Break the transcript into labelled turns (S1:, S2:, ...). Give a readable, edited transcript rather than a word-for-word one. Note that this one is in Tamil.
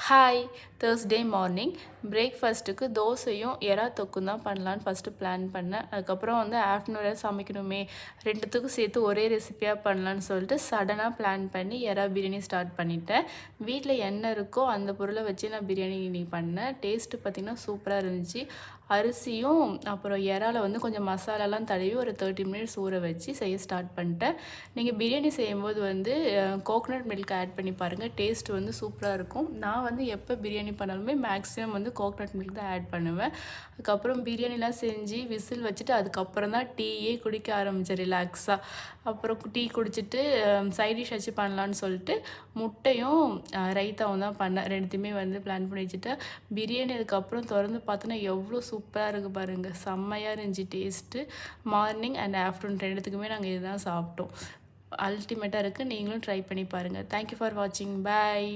S1: ஹாய், தேர்ஸ்டே மார்னிங் பிரேக்ஃபாஸ்ட்டுக்கு தோசையும் எறா தொக்கும் தான் பண்ணலான்னு ஃபஸ்ட்டு பிளான் பண்ணேன். அதுக்கப்புறம் ஆஃப்டர்நூன் சமைக்கணுமே, ரெண்டுத்துக்கும் சேர்த்து ஒரே ரெசிப்பியாக பண்ணலான்னு சொல்லிட்டு சடனாக பிளான் பண்ணி எறா பிரியாணி ஸ்டார்ட் பண்ணிட்டேன். வீட்டில் என்ன இருக்கோ அந்த பொருளை வச்சு நான் பிரியாணி இன்னைக்கு பண்ணேன். டேஸ்ட்டு பார்த்திங்கன்னா சூப்பராக இருந்துச்சு. அரிசியும் அப்புறம் எறால கொஞ்சம் மசாலாலாம் தடவி ஒரு 30 மினிட்ஸ் ஊற வச்சு செய்ய ஸ்டார்ட் பண்ணிட்டேன். நீங்கள் பிரியாணி செய்யும்போது கோகோனட் மில்க் ஆட் பண்ணி பாருங்கள், டேஸ்ட் சூப்பராக இருக்கும். நான் எப்போ பிரியாணி பண்ணாலுமே மேக்ஸிமம் கோகோனட் மில்க் தான் ஆட் பண்ணுவேன். அதுக்கப்புறம் பிரியாணிலாம் செஞ்சு விசில் வச்சுட்டு அதுக்கப்புறம் தான் டீயே குடிக்க ஆரம்பித்தேன் ரிலாக்ஸாக. அப்புறம் டீ குடிச்சிட்டு சைடிஷ் வச்சு பண்ணலான்னு சொல்லிட்டு முட்டையும் ரைத்தாவும் தான் பண்ணேன். ரெண்டுத்தையுமே பிளான் பண்ணி வச்சுட்டேன். பிரியாணி அதுக்கப்புறம் திறந்து பார்த்தோன்னா எவ்வளோ சூப்பராக இருக்குது பாருங்கள், செம்மையாக இருந்துச்சு டேஸ்ட்டு. மார்னிங் அண்ட் ஆஃப்டர்நூன் ரெண்டுத்துக்குமே நாங்கள் இதுதான் சாப்பிட்டோம். அல்டிமேட்டாக இருக்குது. நீங்களும் ட்ரை பண்ணி பாருங்கள். தேங்க்யூ ஃபார் வாட்சிங். பாய்.